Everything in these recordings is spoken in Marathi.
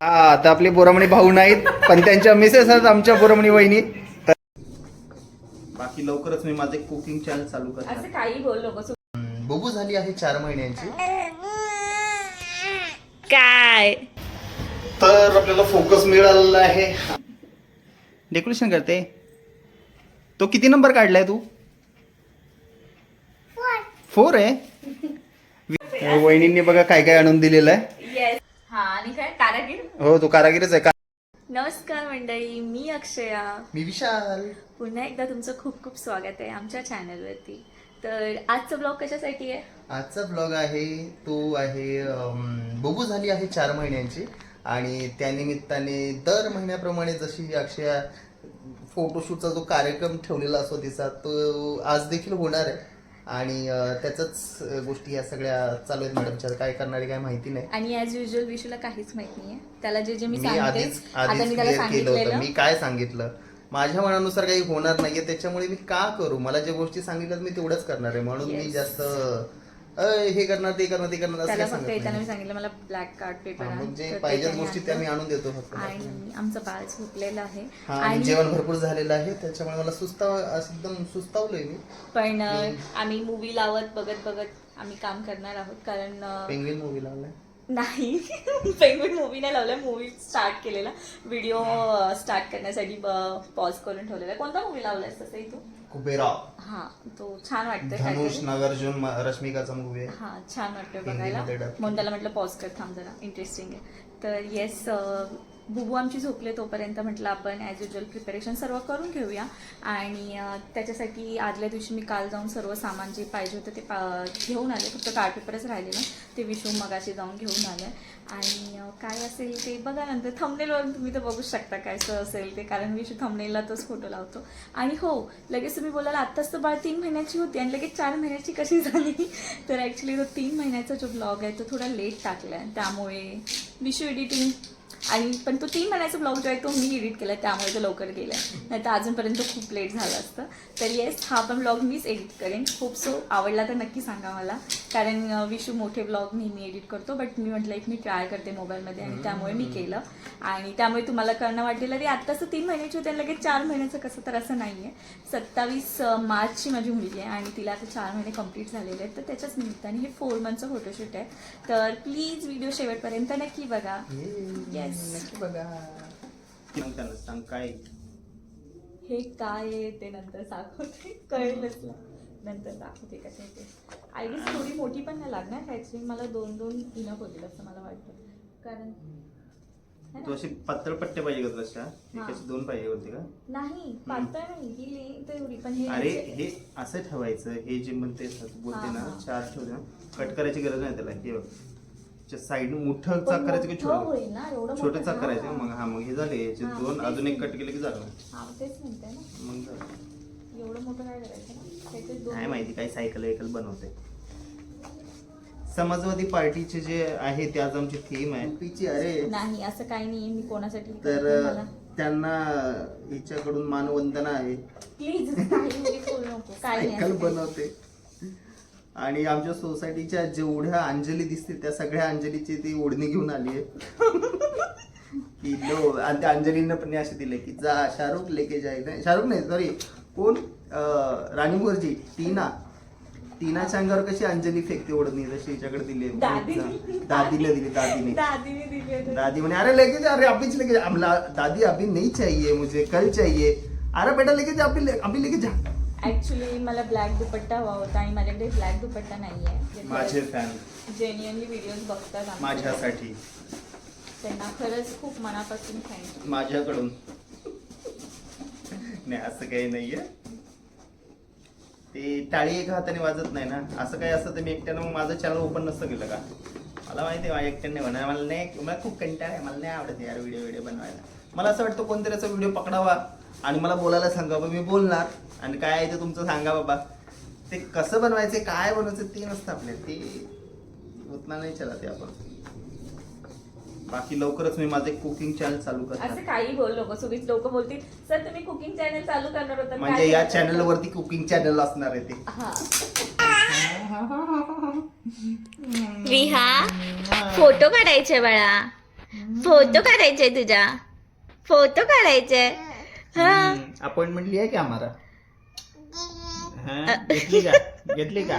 हा आता आपले बोरामणी भाऊ नाहीत पण त्यांच्या मिसेस आहेत आमच्या बोरामणी वहिनी. बाकी लवकरच मी माझे कुकिंग चॅनल चालू करणार. असं काही बोल नको. बघू झाली आहे 4 महिन्यांची. काय तर आपल्याला फोकस मिळालेला आहे. डेकोरेशन करते. तो किती नंबर काढलाय तू? 4 आहे. वहिनींनी बघा काय काय आणून दिलेलं आहे. येस. हा आणि काय कारागीर. हो तो कारागीरच आहे का? नमस्कार मंडळी, मी अक्षया. मी विशाल. पुन्हा एकदा तुमचं खूप खूप स्वागत आहे आमच्या चॅनलवरती. तर आजचा ब्लॉग कशासाठी आहे? आजचा ब्लॉग आहे तो आहे बघू झाली आहे 4 महिन्यांची आणि त्यानिमित्ताने दर महिन्याप्रमाणे जशी अक्षया फोटोशूटचा जो कार्यक्रम ठेवलेला असतो तिचा तो आज देखील होणार आहे आणि त्याच्याच गोष्टी या सगळ्या चालू आहेत मॅडमच्या. काय करणारे काय माहिती नाही आणि ॲज युजल विशूला काहीच माहित नाहीये. त्याला जे मी मी सांगते आधीच आता मी त्याला क्लिअर केलं होतं. सांगितलेलं. मी काय सांगितलं माझ्या मनानुसार काही होणार नाहीये त्याच्यामुळे मी का करू. मला ज्या गोष्टी सांगितल्यात मी तेवढंच करणार आहे म्हणून मी जास्त हे करणार ते करणार ते करणार असं त्याला काही फक्त सांगत येताना नाही. मी सांगितलं मला ब्लॅक कार्ड पेपर मग जे पाहिजे गोष्टी त्या मी आणून देतो फक्त. आणि आमचं बाळ झोपलेलं आहे आणि जेवण भरपूर झालेलं आहे त्याच्यामुळे मला एकदम सुस्तावलोय मी. पण आम्ही मूवी लावत बघत आम्ही काम करणार आहोत कारण पेंग्विन मूवी लावलाय नाही पेंग्विन मूवी नाही लावलाय. मूवी स्टार्ट केलेला व्हिडिओ स्टार्ट करण्यासाठी पॉज करून ठेवलेला. कोणता मूवी लावलाय तसंही तू? कुबेरा. हा तो छान वाटतोय. धनुष नागार्जुन रश्मिकाचा मूवी आहे. हा छान वाटतोय बघायला म्हणून त्याला म्हटलं पॉज कर थांब जरा इंटरेस्टिंग आहे. तर येस बुबू आमची झोपले तोपर्यंत म्हटलं आपण ॲज युजल प्रिपरेशन सर्व करून घेऊया आणि त्याच्यासाठी आदल्या दिवशी मी काल जाऊन सर्व सामान जे पाहिजे होतं ते घेऊन आले. फक्त कार्ड पेपरच राहिलेलं ते विशू मगाशी जाऊन घेऊन आलं आणि काय असेल ते बघा नंतर. थंबनेलवरून तुम्ही तर बघू शकता काय असेल ते कारण विशू थंबनेलला तोच फोटो लावतो. आणि हो लगेच तुम्ही बोलाल आत्ताच तर बाळ 3 महिन्याची होती आणि लगेच 4 महिन्याची कशी झाली. तर ॲक्च्युली तो 3 महिन्याचा जो ब्लॉग आहे तो थोडा लेट टाकला आहे त्यामुळे विशू एडिटिंग आणि पण तो 3 महिन्याचा ब्लॉग जो आहे तो मी एडिट केला त्यामुळे तो लवकर गेला नाही तर अजूनपर्यंत खूप लेट झालं असतं. तर येस हा पण ब्लॉग मीच एडिट करेन. होप सो आवडला तर नक्की सांगा मला कारण विशू मोठे ब्लॉग नेहमी एडिट करतो बट मी म्हटलं एक मी ट्राय करते मोबाईलमध्ये आणि त्यामुळे मी केलं आणि त्यामुळे तुम्हाला करणं वाटेल अरे आत्ताच 3 महिन्याची होते लगेच 4 महिन्याचं कसं तर असं नाही आहे. 27 मार्चची माझी मुलगी आहे आणि तिला आता 4 महिने कंप्लीट झालेले आहेत तर त्याच्याच निमित्ताने हे 4 मंथचं फोटोशूट आहे. तर प्लीज व्हिडिओ शेवटपर्यंत नक्की बघा. येस नक्की बघा. सांग काय हे काय आहे ते नंतर दाखवते कळेलच नंतर दाखवते कसं ते. आयडी थोडी मोठी पण नाही लागणार ॲक्च्युली मला 2-2 इनफ होतील असं मला वाटतं कारण तू अशी पातळ पट्टे पाहिजे का तशा? कशी 2 पाहिजे होते का? नाही पातळ नाही ही लेंथ एवढी पण हे अरे हे असं ठेवायचं. हे जे म्हणते बोलते ना 4 ठेवले ना कट करायची गरज नाही त्याला. हे साईड मोठं चाक करायचं की छोटं छोटं चाक करायचं मग. हा मग हे झाले याचे 2 अजून एक कट केले की झालं. तेच म्हणते ना मग झालं. एवढं मोठं काय करायचं ना काय माहिती काय सायकल बनवते. समाजवादी पार्टीचे जे आहे ते आज आमची थीम आहे तिची. अरे नाही असं काही नाही मी कोणासाठी तर त्यांना हिच्याकडून मानवंदना आहे. प्लीज बोलू नको काय सायकल बनवते आणि आमच्या सोसायटीच्या जेवढ्या अंजली दिसतील त्या सगळ्या अंजलीची ती ओढणी घेऊन आली आहे की लो. आणि त्या अंजलीनं पण असे दिले की जा शाहरुख लेके जाय. शाहरुख नाही सॉरी कोण राणी मुखर्जी टीनाच्या अंगावर कशी अंजली फेकते ओढणी तशी हिच्याकडे दिली. दादीने दिली. दादी म्हणे अरे लेके जा अरे अभी लेके जा. दादी अभी नहीं चाहिए मुझे कल चाहिए. अरे बेटा लेके जा अभी लेके जा. ऍक्च्युली मला ब्लॅक दुपट्टा हवा होता आणि माझ्याकडे ब्लॅक दुपट्टा नाहीये. माझे फॅन जेन्युअनली व्हिडिओज बघतात माझ्यासाठी त्यांना खरंच खूप मनापासून थँक्यू. माझ्याकडून नाही असं काही नाहीये. ते टाळी एका हाताने वाजत नाही ना. असं काही असतं तर मी एकट्यानं मग माझं चॅनल ओपन नसतं केलं का. मला माहिती आहे माझ्या एकट्याने म्हणा मला खूप कंटाळ आहे. मला नाही आवडत यार व्हिडिओ बनवायला. मला असं वाटतं कोणतरी असा व्हिडिओ पकडावा आणि मला बोलायला सांगावं मी बोलणार आणि काय आहे ते तुमचं सांगा बाबा. ते कसं बनवायचं काय बनवायचं ते नसतं आपल्याला. ते उतना नाही चला ते आपण. बाकी लवकरच मी माझे कुकिंग चॅनल चालू करणार. असं काही बोल नको. सुगीच लोक बोलतील सर तुम्ही कुकिंग चॅनल चालू करणार होता म्हणजे या चॅनल वरती कुकिंग चॅनल असणार आहे ते. विहा फोटो काढायचे बाळा. फोटो काढायचे तुझा, फोटो काढायचे. हा अपॉइंटमेंट लिया क्या हमारा? घेतली का?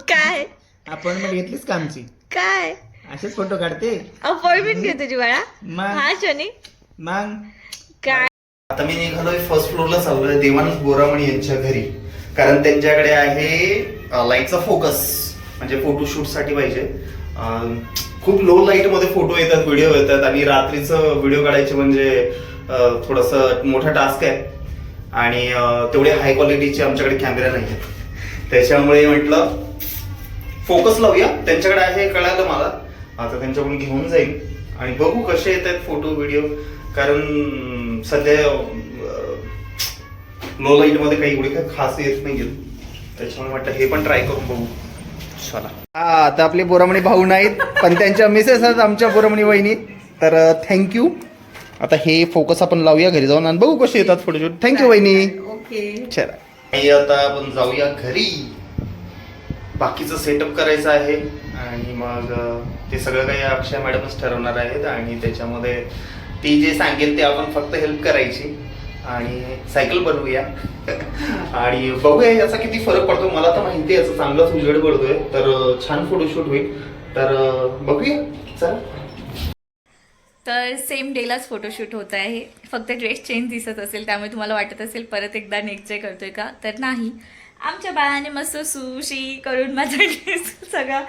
काय अपॉइंटमेंट घेतलीस का आमची? काय असेच फोटो काढते अपॉइंटमेंट घे तुझी बाळा. मग हा शनी मग काय. आता मी निघालोय फर्स्ट फ्लोअरला चाललोय देवानंद बोरामणी यांच्या घरी, कारण त्यांच्याकडे आहे लाईटचा फोकस, म्हणजे फोटोशूट साठी पाहिजे. खूप लो लाईट मध्ये फोटो येतात, व्हिडिओ येतात, आणि रात्रीचं व्हिडिओ काढायचे म्हणजे थोडस मोठा टास्क आहे, आणि तेवढे हाय क्वालिटीचे आमच्याकडे कॅमेरा नाही आहेत. त्याच्यामुळे म्हटलं फोकस लावूया. त्यांच्याकडे आहे कळालं मला, आता त्यांच्याकडून घेऊन जाईल आणि बघू कसे येत आहेत फोटो व्हिडिओ, कारण सध्या लो लाईट मध्ये काही एवढे काही खास येत नाही, त्याच्यामुळे म्हटलं हे पण ट्राय करून बघू. चला, हा आता आपले बोरामणी भाऊ नाहीत, पण त्यांच्या मिसेस आहेत आमच्या बोरामणी वहिनी, तर थँक्यू. आता हे फोकस आपण लावूया घरी जाऊन आणि बघू कसे येतात फोटोशूट. थँक्यू वहिनी. ओके चला, आता आपण जाऊया घरी, बाकीचं सेटअप करायचं आहे, आणि मग ते सगळं काही अक्षय मॅडमच ठरवणार आहेत, आणि त्याच्यामध्ये ती जे सांगेल ते आपण फक्त हेल्प करायची आणि सायकल बनवूया. आणि बघूया याचा किती फरक पडतो. मला तर माहिती आहे याचा चांगलाच उजेड पडतोय, तर छान फोटोशूट होईल, तर बघूया. चला, तर सेम डेलाच फोटोशूट होत आहे, फक्त ड्रेस चेंज दिसत असेल, त्यामुळे तुम्हाला वाटत असेल परत एकदा नेक्स्ट डे करतोय का, तर नाही. आमच्या बाळाने मस्त सुशी करून माझा ड्रेस सगळा,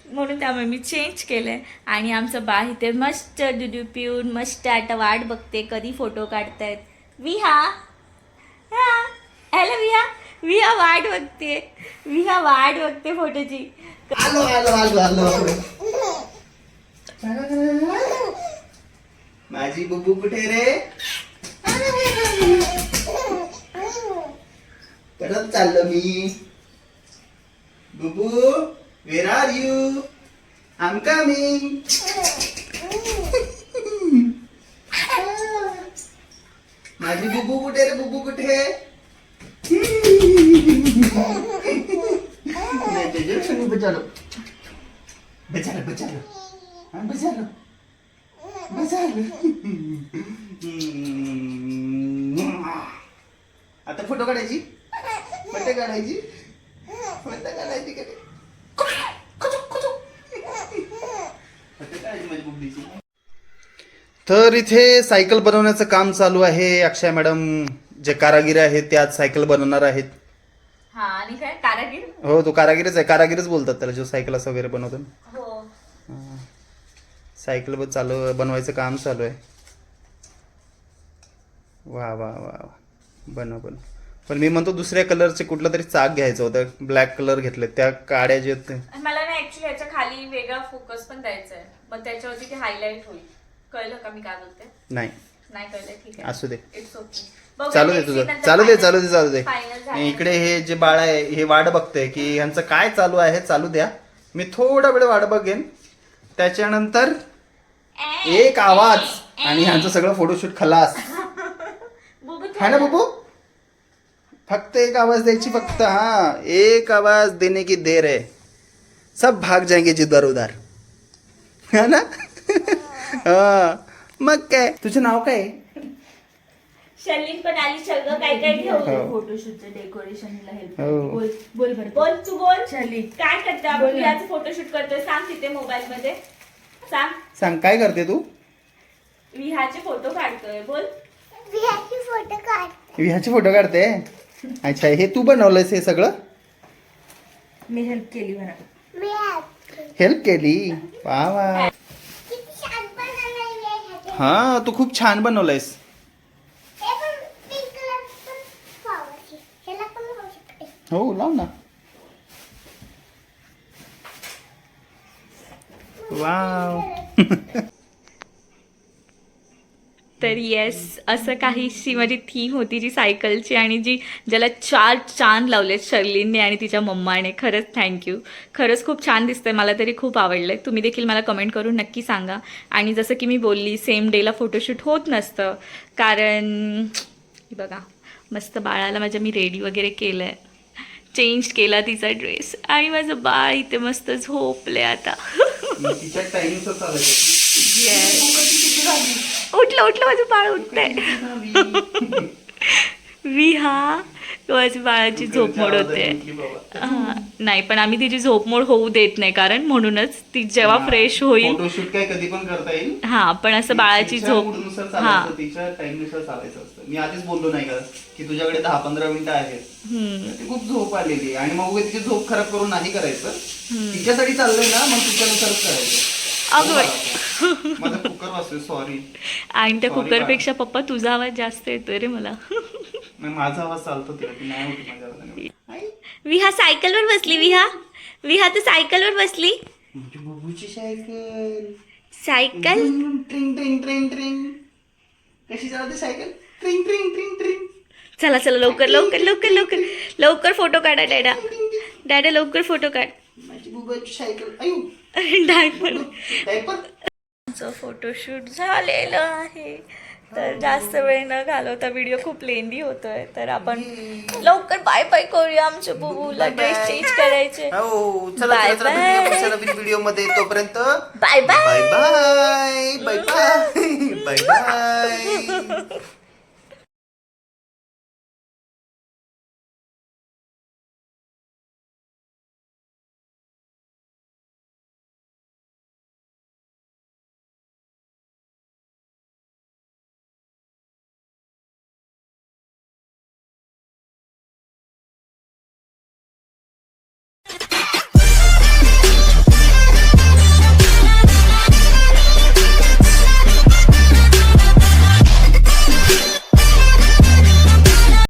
म्हणून त्यामुळे मी चेंज केलं आहे. आणि आमचं बाळ इथे मस्त दुधू पिऊन मस्त आता वाट बघते कधी फोटो काढतायत. विहा, हा हॅलो विहा, विहा वाट बघते, विहा वाट बघते फोटोची. आलो आलो आलो आलो. माझी बुबू कुठे रे? परत चाललो मी. Bubu, where are you? I am coming. माझी बुबू कुठे रे? बुबू कुठे? बचालो बचालो बचालो, हाँ बचालो बचालो. आता फोटो काढायची, फोटो काढायची, फोटो काढायची कधी माझी बुबलीची. तर इथे सायकल बनवण्याचं काम चालू आहे. अक्षय मॅडम जे कारागीर आहेत ते आज सायकल बनवणार आहेत. हा, आणि काय कारागीर? हो, तो कारागीरच आहे, कारागीरच बोलतात त्याला, जो सायकल असं वगैरे बनवतो ना. हो, सायकल चालू बनवायचं काम चालू आहे. वा वा वा वा, बनव बनव. पण मी म्हणतो दुसऱ्या कलरचे कुठलं तरी चाक घ्यायचं होतं, ब्लॅक कलर घेतले, त्या काड्या जे आहेत ते. मला ना ऍक्च्युली याच्या खाली वेगळा फोकस पण द्यायचा आहे, मग त्याच्यावरती ते हायलाइट होईल. कळलं का मी काय बोलते? नाही नाही कळलं, ठीक आहे, असू दे, इट्स ओके. चालू दे तुझं, चालू दे चालू दे चालू दे. इकडे हे जे बाळ आहे हे वाट बघतंय की ह्यांचं काय चालू आहे, चालू द्या. मी थोडा वेळ वाट बघेन, त्याच्यानंतर एक आवाज आणि ह्यांचं सगळं फोटोशूट खलास. है ना बुबू? फक्त एक आवाज द्यायची, फक्त. हा, एक आवाज देने की देर है, सब भाग जाएंगे जिधर उधर, है ना? हा, मग काय. तुझं नाव काय? शर्लिन पण आली, सगळं काय काय घेऊ. हो. फोटोशूटचं डेकोरेशनला हेल्प. हो. बोल बोल बरं, बोल तू बोल. शर्लिन काय करते आपण? याचं फोटोशूट करतोय, सांग तिथे मोबाईल मध्ये, सांग सांग काय करते तू? विहाचे फोटो काढतोय, बोल. विहाचे फोटो काढते. अच्छा, हे तू बनवलंयस हे सगळं? मी हेल्प केली म्हणा. हेल्प केली, वा वा. हा, तू खूप छान बनवलंयस. हो, लाव ना. वाव. तर येस, असं काहीशी माझी थीम होती जी सायकलची, आणि ज्याला 4 चांद लावलेत शर्लिनने आणि तिच्या मम्माने. खरंच थँक्यू, खरंच खूप छान दिसतंय, मला तरी खूप आवडलं. तुम्ही देखील मला कमेंट करून नक्की सांगा. आणि जसं की मी बोलली, सेम डेला फोटोशूट होत नसतं, कारण बघा मस्त बाळाला माझ्या मी रेडी वगैरे केलं आहे, चेंज केला तिचा ड्रेस, आणि माझं बाळ इथे मस्त झोपले आता. तिच्या टाइमचं चालायचं. येस. उठलं उठलं माझं बाळ उठतंय. विहा माझी बाळाची झोप मोड होते. हा नाही पण आम्ही तिची झोप मोड होऊ देत नाही कारण म्हणूनच ती जेव्हा फ्रेश होईल फोटोशूट काय कधी पण करता येईल. हा पण असं बाळाची झोप मूडनुसार हा चालायचं, तिच्या टाइमनुसार चालायचं असतं. मी आधीच बोललो नाही का की तुझ्याकडे 10-15 मिनिटं आहेत. ती खूप झोप आलेली आणि मग उगाच तिची झोप खराब करून नाही करायचं. तिच्यासाठी चाललंय ना मग तिच्यानुसारच करायचं. अगं बाई. माझा कुकर वाजतोय सॉरी. आणि त्या कुकरपेक्षा पप्पा तुझा आवाज जास्त येतोय रे मला. माझा आवाज चालतो तिला, ती नाही होती माझ्या आवाजाने. विहा सायकलवर बसली. विहा तू सायकलवर बसली. माझी बुबूची सायकल. सायकल ट्रिंग ट्रिंग ट्रिंग ट्रिंग. कशी चालते सायकल? ट्रिंग ट्रिंग ट्रिंग ट्रिंग. चला चला लवकर लवकर लवकर लवकर लवकर फोटो काढा डॅडा. डॅडा लवकर फोटो काढ. माझी बुबूची सायकल. अयो डायपर. डायपर. फोटोशूट झालेलं आहे. तर जास्त वेळ न घालवता व्हिडिओ खूप लेंदी होतोय तर आपण लवकर बाय बाय करूया. आमच्या बुबूला ड्रेस चेंज करायचे. हो चला Bye चला bye. पुढच्या नवीन व्हिडिओ मध्ये. तोपर्यंत bye bye bye bye bye bye bye bye.